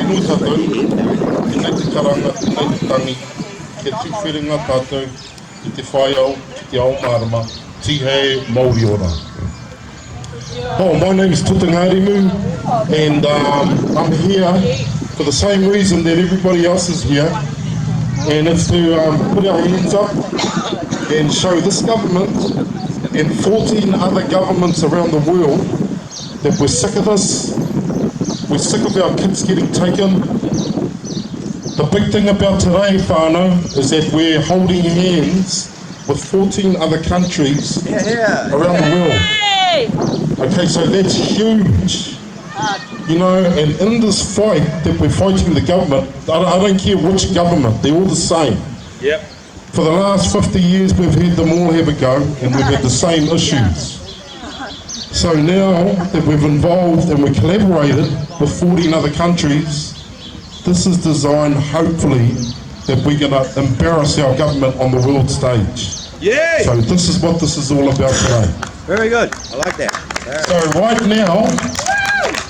nui tātou, ki nei te karanga, ki nei te tangi, ke te wherenga tātou, ki te whaiau, ki te aomarama, tihei Māori ora. Oh, my name is Tamariki, and I'm here for the same reason that everybody else is here, and it's to put our hands up and show this government and 14 other governments around the world that we're sick of this. We're sick of our kids getting taken. The big thing about today, whānau, is that we're holding hands with 14 other countries around the world. Okay, so that's huge. You know, and in this fight that we're fighting the government, I don't care which government, they're all the same. Yep. For the last 50 years, we've had them all have a go, and we've had the same issues. So now that we've involved and we collaborated with 14 other countries, this is designed, hopefully, that we're going to embarrass our government on the world stage. Yeah. So this is what this is all about today. Very good. I like that. So right now,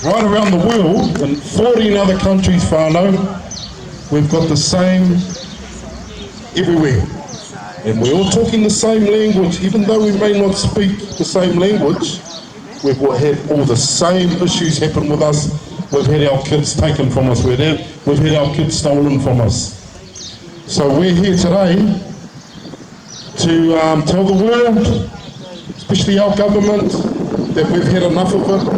right around the world, in 14 other countries, whānau, we've got the same everywhere. And we're all talking the same language, even though we may not speak the same language. We've had all the same issues happen with us. We've had our kids taken from us. We've had our kids stolen from us. So we're here today to tell the world, especially our government, that we've had enough of it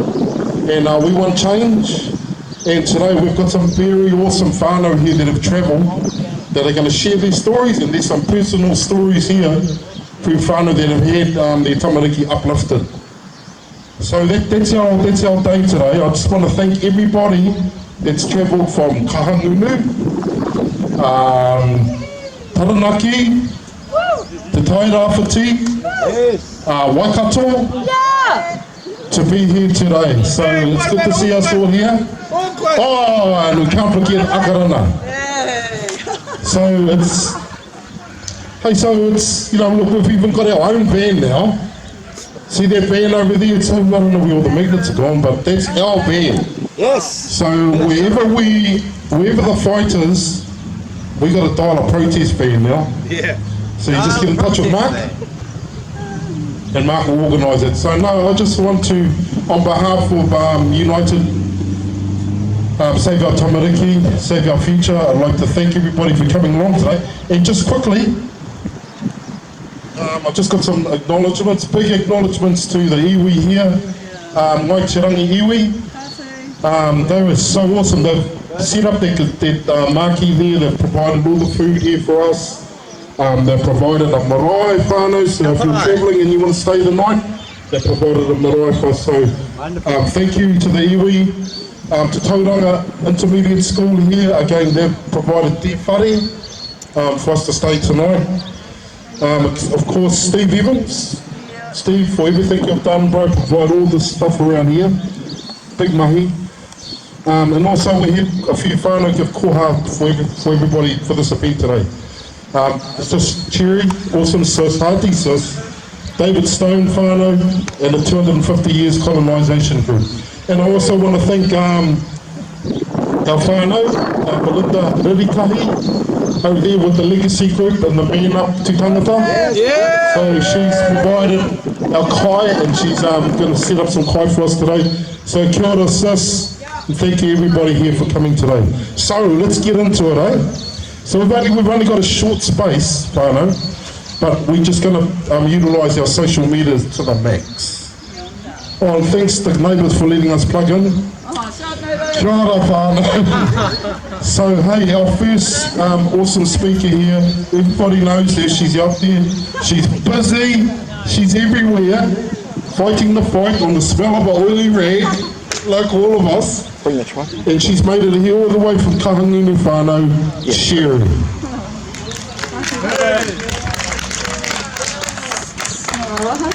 and we want change. And today we've got some very awesome whānau here that have travelled that are going to share their stories, and there's some personal stories here through whānau that have had their tamariki uplifted. So that's our day today. I just want to thank everybody that's travelled from Kahangunu, Taranaki, Te Tairāwhiti, Waikato, to be here today. So it's good to see us all here. Oh, and we can't forget Akarana. So it's, you know, look, we've even got our own van now. See that van over there? It's, I don't know where all the magnets are gone, but that's our van. Yes. So wherever the fight is, we got a dial a protest van now. Yeah. So you just get in touch with Mark, and Mark will organise it. So no, I just want to, on behalf of United Save Our Tamariki, Save Our Future, I'd like to thank everybody for coming along today. And just quickly, I've just got some acknowledgements, big acknowledgements to the iwi here, Mai Tirangi iwi. They were so awesome. They've set up that marquee there, they've provided all the food here for us. They've provided a marae whānau, so if you're travelling and you want to stay the night, they've provided a marae for us. So thank you to the iwi. To Tauranga Intermediate School here, again they've provided te whare for us to stay tonight. Of course Steve Evans, Steve, for everything you've done, bro, provide all this stuff around here, big mahi. And also we have a few whānau give koha for everybody for this event today. It's just Cherrie, awesome sis, Hearty sis, David Stone whānau, and the 250 years colonisation group. And I also want to thank our whānau, Belinda Ririkahi, over there with the Legacy Group and the Man Up to Tangata. Yeah. So she's provided our kai, and she's going to set up some kai for us today. So kia ora sis, and thank you everybody here for coming today. So let's get into it, eh? So we've only got a short space, whānau, but we're just going to utilise our social media to the max. Oh, and thanks to neighbours for letting us plug in. Kia ora whānau. So hey, our first awesome speaker here, everybody knows her, she's out there, she's busy, she's everywhere, fighting the fight on the smell of an oily rag, like all of us. And she's made it here all the way from Kahangunu whānau, Cherrie.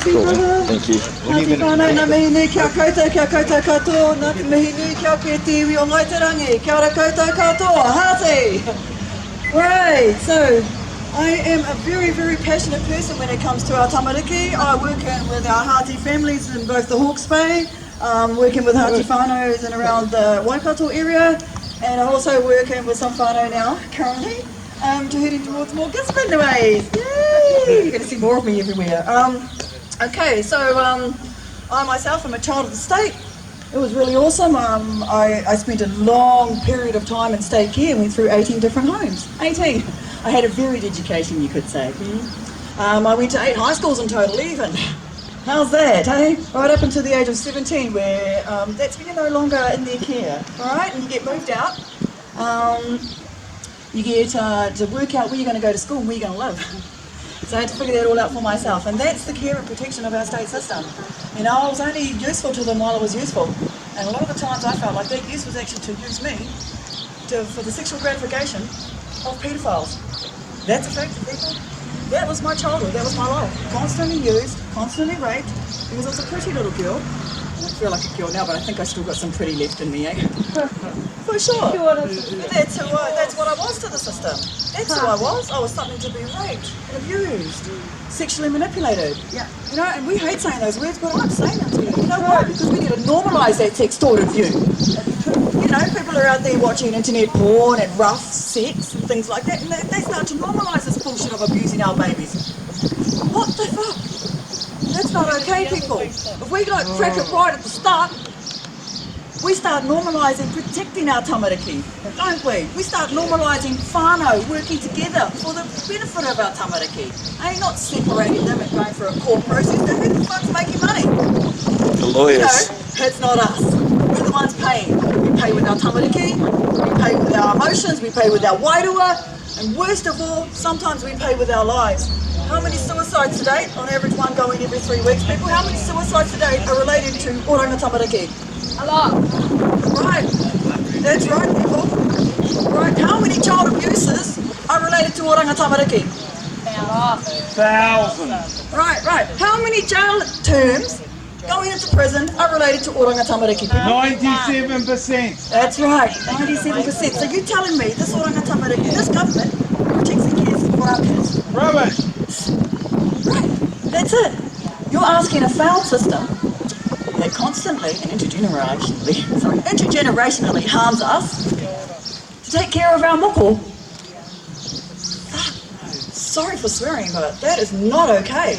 Thank you. Hati whānau nā mihi nui kia koutou katoa, nā mihi nui kia koe te iwi o Ngaitarangi, kia ora koutou katoa, Hati! Right, so I am a very, very passionate person when it comes to our tamariki. I work with our Hati families in both the Hawke's Bay, working with Hati whānau and around the Waikato area, And I'm also working with some whānau now, currently, to heading towards more Gisborne ways. Yay! You're going to see more of me everywhere. Okay, so I myself am a child of the state. It was really awesome. I spent a long period of time in state care, went through 18 different homes. 18. I had a varied education, you could say. I went to 8 high schools in total even. How's that, hey? Right up until the age of 17, where that's when you're no longer in their care, all right? And you get moved out. You get to work out where you're going to go to school and where you're going to live. So I had to figure that all out for myself, and that's the care and protection of our state system. You know, I was only useful to them while I was useful, and a lot of the times I felt like that use was actually to use me for the sexual gratification of paedophiles. That's a fact, people. That was my childhood, that was my life. Constantly used, constantly raped, because I was a pretty little girl. I don't feel like a girl now, but I think I still got some pretty left in me, eh? For sure. But that's what I was to the system. That's who I was. I was something to be raped, abused, sexually manipulated. Yeah. You know, and we hate saying those words, but I'm saying them to you. You know why? Because we need to normalise that sextorted view. You know, people are out there watching internet porn and rough sex and things like that, and they start to normalise this bullshit of abusing our babies. What the fuck? That's not okay, people. If we don't crack it right at the start, we start normalising protecting our tamariki, don't we? We start normalising whānau working together for the benefit of our tamariki. Ain't not separating them and going through a court process. Now, who the fuck's making money? The lawyers. You know, it's not us. We're the ones paying. We pay with our tamariki, we pay with our emotions, we pay with our wairua, and worst of all, sometimes we pay with our lives. How many suicides to date? On average, one going every 3 weeks. People, how many suicides to date are related to oranga tamariki? A lot. Right. That's right, people. Right. How many child abuses are related to oranga tamariki? Thousands. Right. How many jail terms going into prison are related to oranga tamariki? 97%. That's right, 97%. So you're telling me this oranga tamariki, this government protects and cares for our kids? Rubbish. Right, that's it. You're asking a failed system that constantly and intergenerationally harms us to take care of our moko. Sorry for swearing, but that is not okay.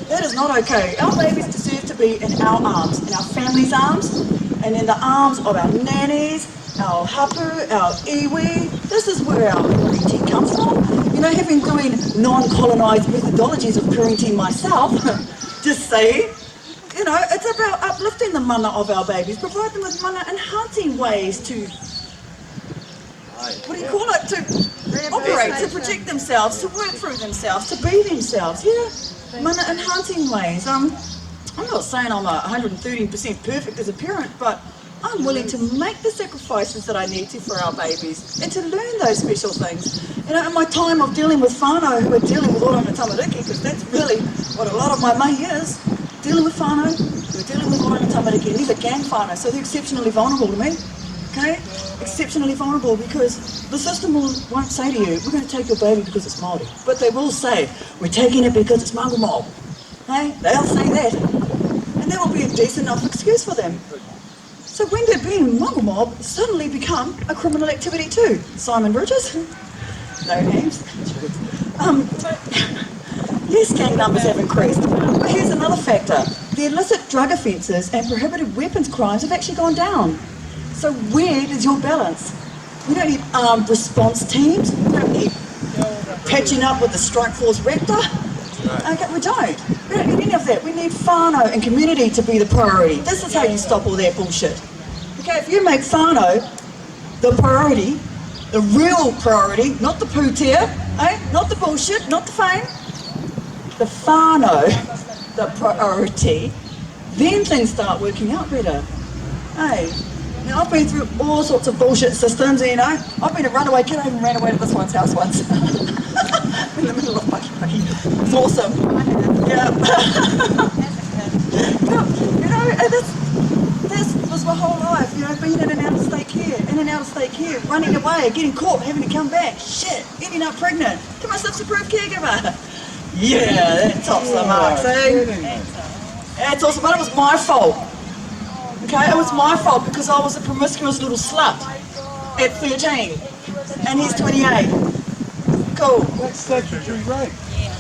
That is not okay. Our babies deserve to be in our arms, in our family's arms, and in the arms of our nannies, our hapu, our iwi. This is where our parenting comes from. You know, having doing non-colonised methodologies of parenting myself, just saying, you know, it's about uplifting the mana of our babies, provide them with mana enhancing ways to, what do you call it, to operate, to protect themselves, to work through themselves, to be themselves, yeah? Mana enhancing ways. I'm not saying I'm 113% perfect as a parent, but I'm willing to make the sacrifices that I need to for our babies and to learn those special things. You know, in my time of dealing with whānau who are dealing with oranga tamariki, because that's really what a lot of my mahi is, dealing with whānau who are dealing with oranga tamariki, and these are gang whānau, so they're exceptionally vulnerable to me, okay? Exceptionally vulnerable because the system won't say to you, we're going to take your baby because it's Māori, but they will say, we're taking it because it's Māori mob, okay? They'll say that, and that will be a decent enough excuse for them. So when did being Muggle mob suddenly become a criminal activity too? Simon Bridges? No names. Yes, gang numbers have increased. But here's another factor. The illicit drug offences and prohibited weapons crimes have actually gone down. So where is your balance? We don't need armed response teams. We don't need patching up with the Strike Force Raptor. Okay, we don't need any of that. We need whānau and community to be the priority. This is how you stop all that bullshit. Okay, if you make whānau the priority, the real priority, not the pūtea, not the bullshit, not the fame, the whānau, the priority, then things start working out better. Hey, now I've been through all sorts of bullshit systems, you know. I've been a runaway kid, I even ran away to this one's house once. In the middle of Paki. It's awesome. Yeah. You know, and this was my whole life, you know, being in and out of state care, running away, getting caught, having to come back, shit, ending up pregnant. Come on, substitute caregiver. Yeah, that tops the mark, see? That's awesome, but it was my fault. Okay, it was my fault because I was a promiscuous little slut. at 13, and he's 28. Cool. That's statutory rape.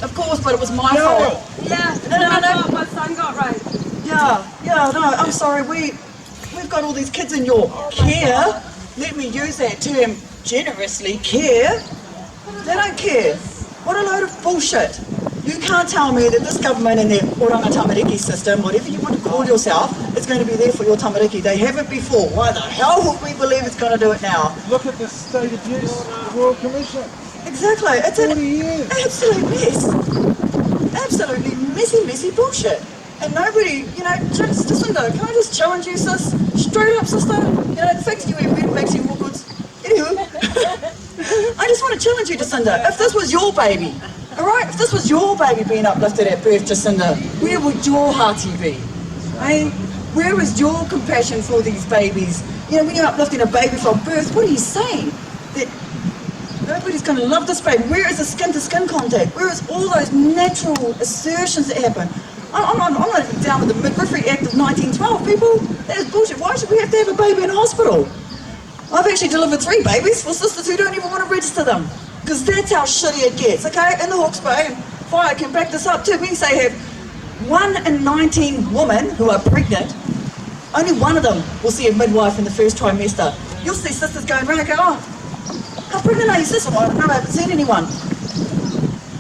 Of course, but it was my fault. Yeah, No. my son got raped. Yeah, no, I'm sorry, we've got all these kids in your care. Let me use that term generously, care. They don't care. What a load of bullshit. You can't tell me that this government and their Oranga Tamariki system, whatever you want to call yourself, is going to be there for your Tamariki. They haven't before. Why the hell would we believe it's going to do it now? Look at the state of use, the Royal Commission. Exactly. It's an 40 years. absolute mess. Absolutely messy bullshit. And nobody, Jacinda, can I just challenge you, sis? Straight up, sister. The fact that you wear red makes you more good. Anywho, I just want to challenge you, Jacinda. If this was your baby, all right? If this was your baby being uplifted at birth, Jacinda, where would your hearty be? Where is your compassion for these babies? When you're uplifting a baby from birth, what are you saying? That nobody's going to love this baby. Where is the skin-to-skin contact? Where is all those natural assertions that happen? I'm not even down with the Midwifery Act of 1912, people. That is bullshit. Why should we have to have a baby in a hospital? I've actually delivered 3 babies for sisters who don't even want to register them. Because that's how shitty it gets, okay? In the Hawke's Bay, and Fire can back this up too. We say have 1 in 19 women who are pregnant, only one of them will see a midwife in the first trimester. You'll see sisters going around and go, oh, how pregnant are you, sister? Well, no, I haven't seen anyone.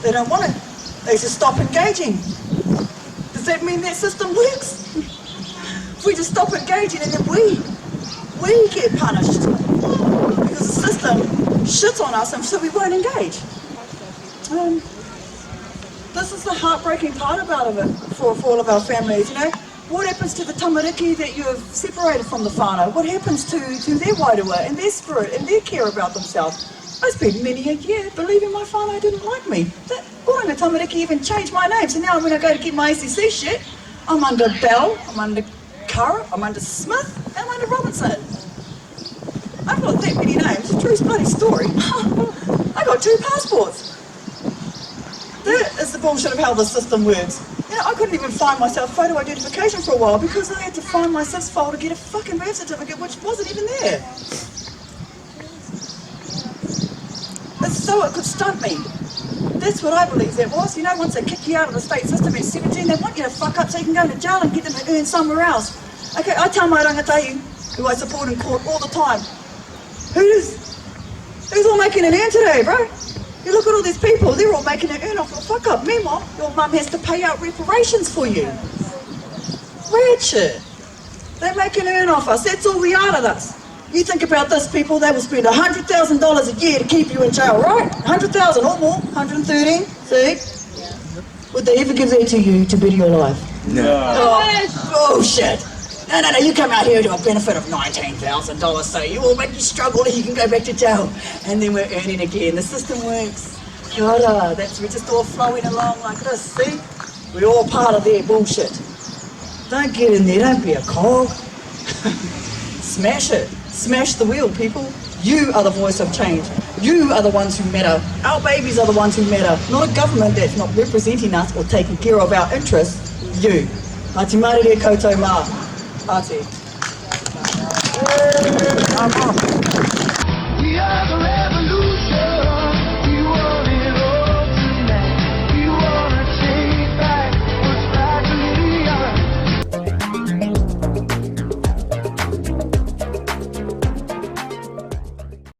They don't want it. They just stop engaging. Does that mean that system works? If we just stop engaging and then we get punished because the system shits on us and so we won't engage. This is the heartbreaking part about it for all of our families, What happens to the tamariki that you have separated from the whānau? What happens to their wairua and their spirit and their care about themselves? I spent many a year believing my whānau didn't like me. That Oranga Tamariki even changed my name, so now when I go to get my ACC shit, I'm under Bell, I'm under Curra, I'm under Smith, and I'm under Robinson. I've got that many names, true bloody story. I got 2 passports. That is the bullshit of how the system works. I couldn't even find myself photo identification for a while because I had to find my SIS file to get a fucking birth certificate which wasn't even there. It's so it could stunt me. That's what I believe that was. Once they kick you out of the state system at 17, they want you to fuck up so you can go to jail and get them to earn somewhere else. Okay, I tell my rangatahi, who I support in court all the time, who's all making an earn today, bro? You look at all these people, they're all making an earn off your fuck up. Meanwhile, your mum has to pay out reparations for you. Weird shit. They make an earn off us. That's all we are to us. You think about this, people, they will spend $100,000 a year to keep you in jail, right? 100,000 or more, 113, see? Would they ever give that to you to better your life? No. Oh, bullshit. No, you come out here to a benefit of $19,000, so you will make you struggle and you can go back to jail. And then we're earning again. The system works. Kia ora. We're just all flowing along like this, see? We're all part of their bullshit. Don't get in there, don't be a cog. Smash it. Smash the wheel, people. You are the voice of change. You are the ones who matter. Our babies are the ones who matter. Not a government that's not representing us or taking care of our interests. You. Ngāti marere koutou mā. Ate. We are the